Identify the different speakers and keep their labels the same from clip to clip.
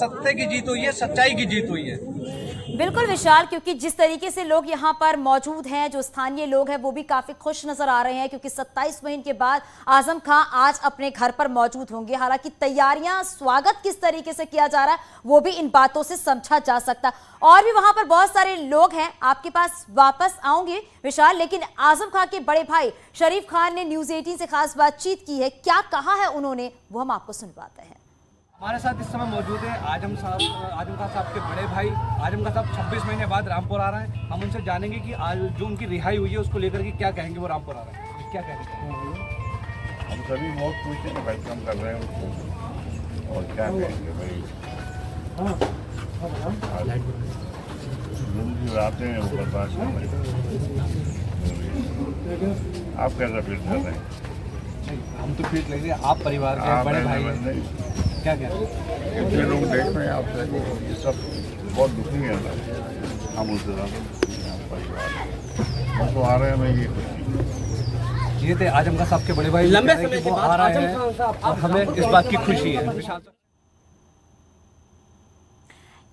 Speaker 1: सत्य की जीत हुई है, सच्चाई की जीत हुई है।
Speaker 2: बिल्कुल विशाल, क्योंकि जिस तरीके से लोग यहाँ पर मौजूद हैं, जो स्थानीय लोग हैं वो भी काफी खुश नजर आ रहे हैं, क्योंकि 27 महीने के बाद आजम खां आज अपने घर पर मौजूद होंगे। हालांकि तैयारियां, स्वागत किस तरीके से किया जा रहा है वो भी इन बातों से समझा जा सकता। और भी वहां पर बहुत सारे लोग हैं, आपके पास वापस आऊंगे विशाल, लेकिन आजम खां के बड़े भाई शरीफ खान ने न्यूज 18 से खास बातचीत की है। क्या कहा है उन्होंने वो हम आपको सुनवाते हैं।
Speaker 1: हमारे साथ इस समय मौजूद है आजम खान साहब के बड़े भाई। आजम खान साहब 26 महीने बाद रामपुर आ रहे हैं। हम उनसे जानेंगे कि आज जो उनकी रिहाई हुई है उसको लेकर के क्या कहेंगे। वो रामपुर आ रहे हैं, क्या कहेंगे?
Speaker 3: हम सभी बहुत खुश हैं, वेलकम कर रहे हैं उसको। और क्या कहेंगे भाई, जिंदगी रातें हैं वो बर्दाश्त कर रहे हैं। आप कैसा फील कर रहे हैं?
Speaker 1: हम तो फील लग रही है, आप परिवार के बड़े भाई हैं, क्या कह रहे हैं?
Speaker 3: इतने लोग देख रहे हैं आप, ये सब बहुत दुखी है ना। हम उससे परिवार हम तो आ रहे हैं, मैं ये खुशी।
Speaker 1: ये थे आजम खान साहब के बड़े भाई, लंबे समय के बाद आ रहे हैं और हमें इस बात की खुशी है।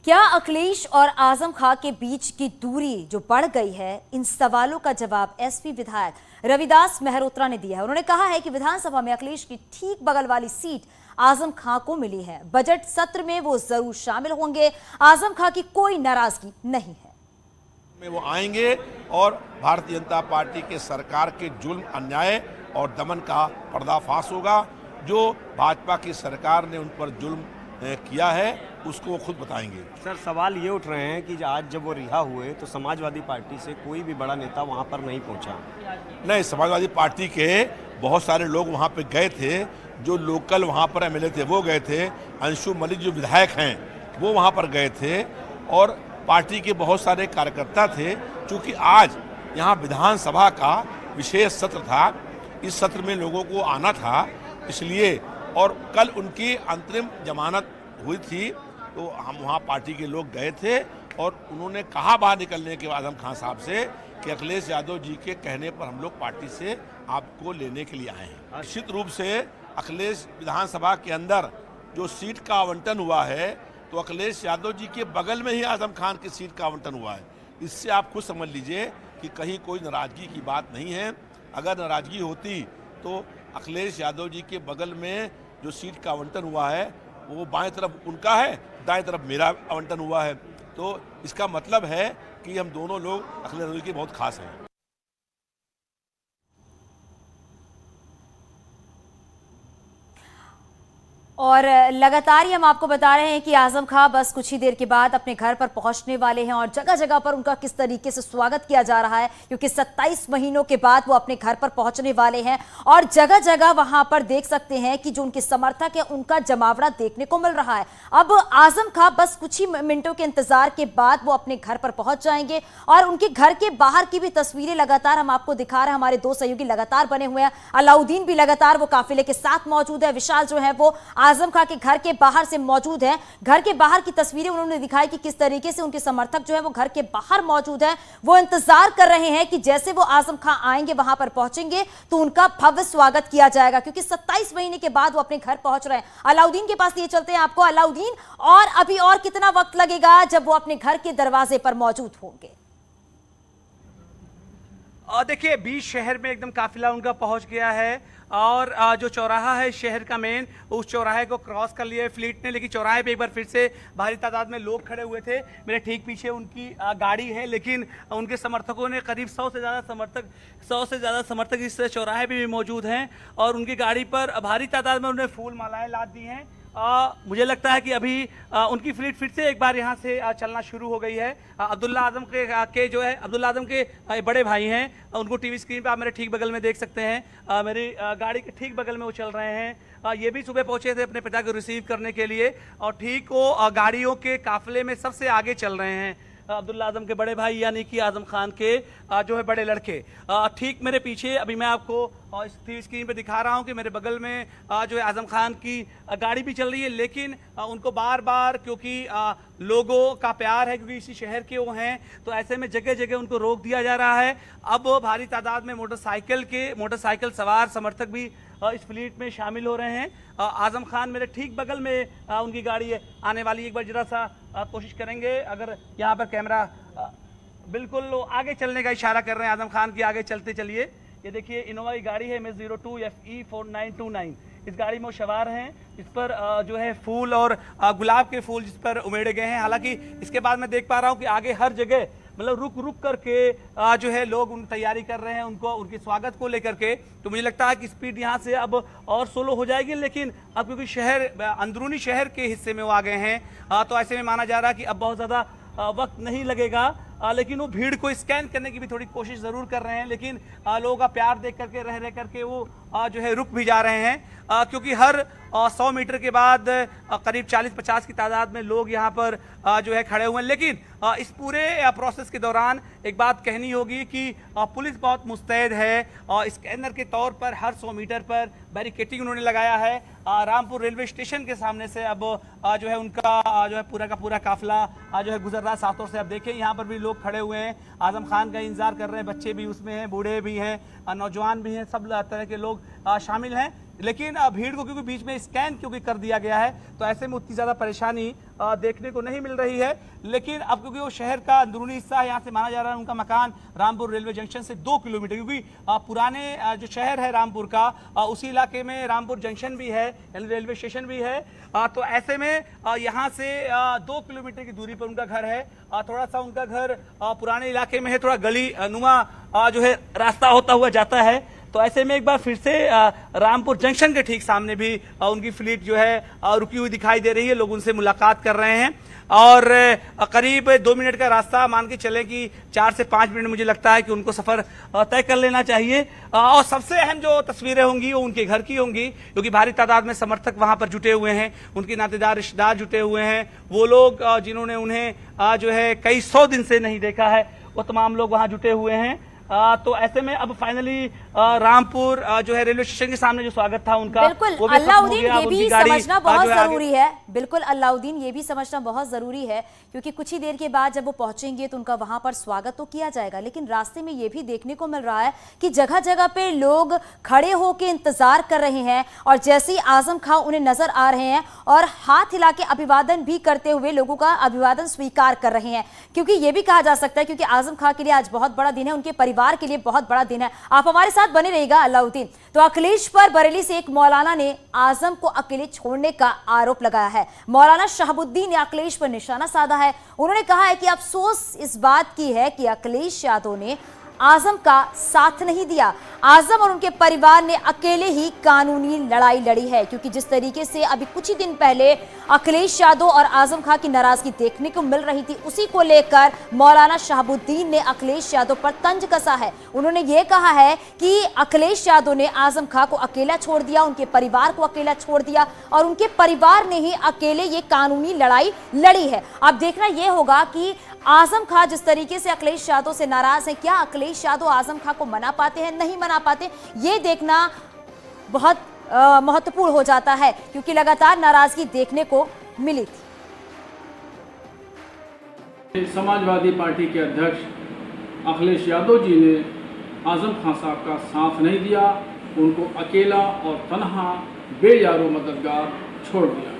Speaker 2: क्या अखिलेश और आजम खां के बीच की दूरी जो बढ़ गई है, इन सवालों का जवाब एसपी विधायक रविदास मेहरोत्रा ने दिया है। उन्होंने कहा है कि विधानसभा में अखिलेश की ठीक बगल वाली सीट आजम खां को मिली है। बजट सत्र में वो जरूर शामिल होंगे। आजम खां की कोई नाराजगी नहीं है।
Speaker 4: में वो आएंगे और भारतीय जनता पार्टी के सरकार के जुल्म, अन्याय और दमन का पर्दाफाश होगा। जो भाजपा की सरकार ने उन पर जुल्म किया है उसको वो खुद बताएंगे।
Speaker 5: सर, सवाल ये उठ रहे हैं कि आज जब वो रिहा हुए तो समाजवादी पार्टी से कोई भी बड़ा नेता वहाँ पर नहीं पहुँचा।
Speaker 4: नहीं, समाजवादी पार्टी के बहुत सारे लोग वहाँ पे गए थे। जो लोकल वहाँ पर एमएलए थे वो गए थे। अंशु मलिक जो विधायक हैं वो वहाँ पर गए थे और पार्टी के बहुत सारे कार्यकर्ता थे। चूँकि आज यहाँ विधानसभा का विशेष सत्र था, इस सत्र में लोगों को आना था, इसलिए और कल उनकी अंतरिम जमानत हुई थी तो हम वहाँ पार्टी के लोग गए थे और उन्होंने कहा बाहर निकलने के बाद आजम खान साहब से कि अखिलेश यादव जी के कहने पर हम लोग पार्टी से आपको लेने के लिए आए हैं। निश्चित रूप से अखिलेश विधानसभा के अंदर जो सीट का आवंटन हुआ है तो अखिलेश यादव जी के बगल में ही आजम खान की सीट का आवंटन हुआ है। इससे आप खुद समझ लीजिए कि कहीं कोई नाराजगी की बात नहीं है। अगर नाराजगी होती तो अखिलेश यादव जी के बगल में जो सीट का आवंटन हुआ है वो बाएं तरफ उनका है, दाएं तरफ मेरा आवंटन हुआ है। तो इसका मतलब है कि हम दोनों लोग अखिलेश यादव जी के बहुत खास हैं।
Speaker 2: और लगातार ही हम आपको बता रहे हैं कि आजम खां बस कुछ ही देर के बाद अपने घर पर पहुंचने वाले हैं और जगह जगह पर उनका किस तरीके से स्वागत किया जा रहा है, क्योंकि 27 महीनों के बाद वो अपने घर पर पहुंचने वाले हैं। और जगह जगह वहां पर देख सकते हैं कि जो उनके समर्थक है उनका जमावड़ा देखने को मिल रहा है। अब आजम खां बस कुछ ही मिनटों के इंतजार के बाद वो अपने घर पर पहुंच जाएंगे और उनके घर के बाहर की भी तस्वीरें लगातार हम आपको दिखा रहे हैं। हमारे दो सहयोगी लगातार बने हुए हैं, अलाउद्दीन भी लगातार वो काफिले के साथ मौजूद है, विशाल जो है वो आजम खां के घर के बाहर से मौजूद है। घर के बाहर की तस्वीरें उन्होंने दिखाई कि किस तरीके से उनके समर्थक जो है वो घर के बाहर मौजूद है। वो इंतजार कर रहे हैं कि जैसे वो आजम खां आएंगे, वहां पर पहुंचेंगे तो उनका भव्य स्वागत किया जाएगा, क्योंकि 27 महीने के बाद वो अपने घर पहुंच रहे हैं। अलाउद्दीन के पास ये चलते हैं आपको। अलाउद्दीन, और अभी और कितना वक्त लगेगा जब वो अपने घर के दरवाजे पर मौजूद होंगे?
Speaker 6: देखिए, बीच शहर में एकदम काफिला उनका पहुंच गया है और जो चौराहा है शहर का मेन, उस चौराहे को क्रॉस कर लिया है फ्लीट ने। लेकिन चौराहे पे एक बार फिर से भारी तादाद में लोग खड़े हुए थे। मेरे ठीक पीछे उनकी गाड़ी है, लेकिन उनके समर्थकों ने करीब 100 से ज़्यादा समर्थक इस चौराहे पे भी मौजूद हैं और उनकी गाड़ी पर भारी तादाद में उन्होंने फूल मालाएं लाद दी हैं। मुझे लगता है कि अभी उनकी फ्लीट फिर से एक बार यहाँ से चलना शुरू हो गई है। अब्दुल्ला आजम के जो है अब्दुल्ला आजम के बड़े भाई हैं, उनको टीवी स्क्रीन पे आप मेरे ठीक बगल में देख सकते हैं। मेरी गाड़ी के ठीक बगल में वो चल रहे हैं। ये भी सुबह पहुंचे थे अपने पिता को रिसीव करने के लिए और ठीक वो गाड़ियों के काफिले में सबसे आगे चल रहे हैं। अब्दुल्ला आजम के बड़े भाई यानी कि आजम खान के जो है बड़े लड़के ठीक मेरे पीछे, अभी मैं आपको टीवी स्क्रीन पे दिखा रहा हूं कि मेरे बगल में जो है आजम खान की गाड़ी भी चल रही है। लेकिन उनको बार बार, क्योंकि लोगों का प्यार है, क्योंकि इसी शहर के वो हैं, तो ऐसे में जगह जगह उनको रोक दिया जा रहा है। अब भारी तादाद में मोटरसाइकिल सवार समर्थक भी इस फ्लीट में शामिल हो रहे हैं। आजम खान मेरे ठीक बगल में उनकी गाड़ी है आने वाली। एक बार जरा सा कोशिश करेंगे, अगर यहाँ पर कैमरा बिल्कुल आगे चलने का इशारा कर रहे हैं आजम खान की, आगे चलते चलिए। ये देखिए इनोवा की गाड़ी है MS02 FE4929। इस गाड़ी में वो सवार हैं, इस पर जो है फूल और गुलाब के फूल जिस पर उमेड़े गए हैं। हालांकि इसके बाद मैं देख पा रहा हूँ कि आगे हर जगह मतलब रुक रुक करके जो है लोग उन तैयारी कर रहे हैं उनको, उनके स्वागत को लेकर के। तो मुझे लगता है कि स्पीड यहाँ से अब और स्लो हो जाएगी, लेकिन अब क्योंकि शहर अंदरूनी शहर के हिस्से में वो आ गए हैं तो ऐसे में माना जा रहा है कि अब बहुत ज़्यादा वक्त नहीं लगेगा। लेकिन वो भीड़ को स्कैन करने की भी थोड़ी कोशिश ज़रूर कर रहे हैं, लेकिन लोगों का प्यार देख करके रह करके वो जो है रुक भी जा रहे हैं, क्योंकि हर 100 मीटर के बाद करीब 40-50 की तादाद में लोग यहाँ पर जो है खड़े हुए हैं। लेकिन इस पूरे प्रोसेस के दौरान एक बात कहनी होगी कि पुलिस बहुत मुस्तैद है और स्कैनर के तौर पर हर 100 मीटर पर बैरिकेटिंग उन्होंने लगाया है। रामपुर रेलवे स्टेशन के सामने से अब जो है उनका जो है पूरा का पूरा काफिला जो है गुजर रहा है साथों से। अब देखें यहाँ पर भी लोग खड़े हुए हैं, आजम खान का इंतजार कर रहे हैं, बच्चे भी उसमें हैं, बूढ़े भी हैं, नौजवान भी हैं, सब तरह के लोग शामिल हैं। लेकिन भीड़ को क्योंकि बीच में स्कैन क्योंकि कर दिया गया है तो ऐसे में उतनी ज़्यादा परेशानी देखने को नहीं मिल रही है। लेकिन अब क्योंकि वो शहर का अंदरूनी हिस्सा है, यहाँ से माना जा रहा है उनका मकान रामपुर रेलवे जंक्शन से 2 किलोमीटर, क्योंकि पुराने जो शहर है रामपुर का उसी इलाके में रामपुर जंक्शन भी है, रेलवे स्टेशन भी है। तो ऐसे में यहाँ से 2 किलोमीटर की दूरी पर उनका घर है। थोड़ा सा उनका घर पुराने इलाके में है, थोड़ा गली नुमा जो है रास्ता होता हुआ जाता है। तो ऐसे में एक बार फिर से रामपुर जंक्शन के ठीक सामने भी उनकी फ्लीट जो है रुकी हुई दिखाई दे रही है। लोग उनसे मुलाकात कर रहे हैं और करीब 2 मिनट का रास्ता मान के चले कि 4 से 5 मिनट मुझे लगता है कि उनको सफ़र तय कर लेना चाहिए। और सबसे अहम जो तस्वीरें होंगी वो उनके घर की होंगी, क्योंकि भारी तादाद में समर्थक वहां पर जुटे हुए हैं, उनके नातेदार रिश्तेदार जुटे हुए हैं। वो लोग जिन्होंने उन्हें जो है कई 100 दिन से नहीं देखा है, वो तमाम लोग वहां जुटे हुए हैं। तो ऐसे में अब फाइनली रामपुर जो है रेलवे स्टेशन के सामने जो स्वागत था उनका,
Speaker 2: बिल्कुल अल्लाउद्दीन ये भी समझना बहुत जरूरी है। बिल्कुल अल्लाउद्दीन ये भी समझना बहुत जरूरी है, क्योंकि कुछ ही देर के बाद जब वो पहुंचेंगे तो उनका वहां पर स्वागत तो किया जाएगा, लेकिन रास्ते में ये भी देखने को मिल रहा है कि जगह जगह पे लोग खड़े होकर इंतजार कर रहे हैं और जैसे ही आजम खां उन्हें नजर आ रहे हैं और हाथ हिला के अभिवादन भी करते हुए लोगों का अभिवादन स्वीकार कर रहे हैं। क्योंकि ये भी कहा जा सकता है क्योंकि आजम खां के लिए आज बहुत बड़ा दिन है, उनके परिवार के लिए बहुत बड़ा दिन है। आप हमारे साथ बने रहिएगा अल्लाउद्दीन। तो अखिलेश पर बरेली से एक मौलाना ने आजम को अकेले छोड़ने का आरोप लगाया है। मौलाना शहाबुद्दीन ने अखिलेश पर निशाना साधा है। उन्होंने कहा है कि अफसोस इस बात की है कि अखिलेश यादव ने आजम का साथ नहीं दिया। आजम और उनके परिवार ने अकेले ही कानूनी लड़ाई लड़ी है, क्योंकि जिस तरीके से अभी कुछ ही दिन पहले अखिलेश यादव और आजम खां की नाराजगी देखने को मिल रही थी, उसी को लेकर मौलाना शहाबुद्दीन ने अखिलेश यादव पर तंज कसा है। उन्होंने ये कहा है कि अखिलेश यादव ने आजम खां को अकेला छोड़ दिया, उनके परिवार को अकेला छोड़ दिया और उनके परिवार ने ही अकेले ये कानूनी लड़ाई लड़ी है। अब देखना यह होगा कि आजम खां जिस तरीके से अखिलेश यादव से नाराज है, क्या अखिलेश यादव आजम खां को मना पाते हैं, नहीं मना पाते, ये देखना बहुत महत्वपूर्ण हो जाता है, क्योंकि लगातार नाराजगी देखने को मिली थी।
Speaker 7: समाजवादी पार्टी के अध्यक्ष अखिलेश यादव जी ने आजम खां साहब का साथ नहीं दिया, उनको अकेला और तन्हा बेयारो मददगार छोड़ दिया।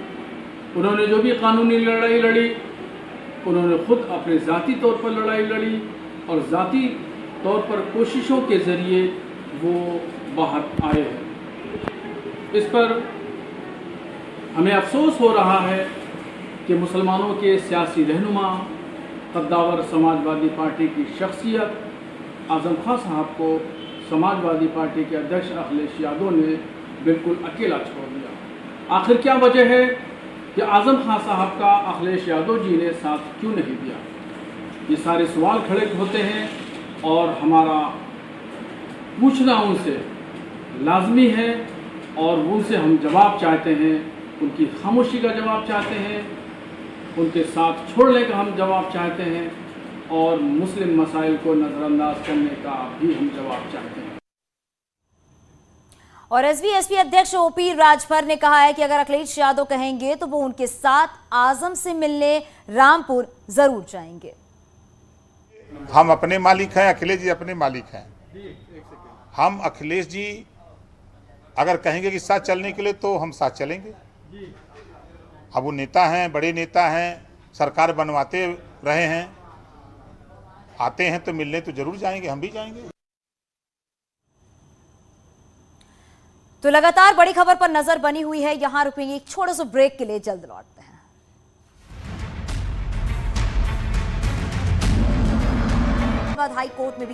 Speaker 7: उन्होंने जो भी कानूनी लड़ाई लड़ी, उन्होंने खुद अपने ज़ाती तौर पर लड़ाई लड़ी और ज़ाती तौर पर कोशिशों के ज़रिए वो बाहर आए हैं। इस पर हमें अफसोस हो रहा है कि मुसलमानों के सियासी रहनुमा, कद्दावर समाजवादी पार्टी की शख्सियत आजम खां साहब को समाजवादी पार्टी के अध्यक्ष अखिलेश यादव ने बिल्कुल अकेला छोड़ दिया। आखिर क्या वजह है कि आजम खां साहब का अखिलेश यादव जी ने साथ क्यों नहीं दिया? ये सारे सवाल खड़े होते हैं और हमारा पूछना उनसे लाजमी है और उनसे हम जवाब चाहते हैं। उनकी खामोशी का जवाब चाहते हैं, उनके साथ छोड़ने का हम जवाब चाहते हैं और मुस्लिम मसाइल को नज़रअंदाज करने का भी हम जवाब चाहते हैं।
Speaker 2: और एसवी अध्यक्ष ओपी राजभर ने कहा है कि अगर अखिलेश यादव कहेंगे तो वो उनके साथ आजम से मिलने रामपुर जरूर जाएंगे।
Speaker 8: हम अपने मालिक हैं, अखिलेश जी अपने मालिक हैं। हम अखिलेश जी अगर कहेंगे कि साथ चलने के लिए तो हम साथ चलेंगे। अब वो नेता हैं, बड़े नेता हैं, सरकार बनवाते रहे हैं, आते हैं तो मिलने तो जरूर जाएंगे, हम भी जाएंगे।
Speaker 2: तो लगातार बड़ी खबर पर नजर बनी हुई है, यहां रुकेंगे एक छोटे से ब्रेक के लिए, जल्द लौटते हैं। हाई कोर्ट में भी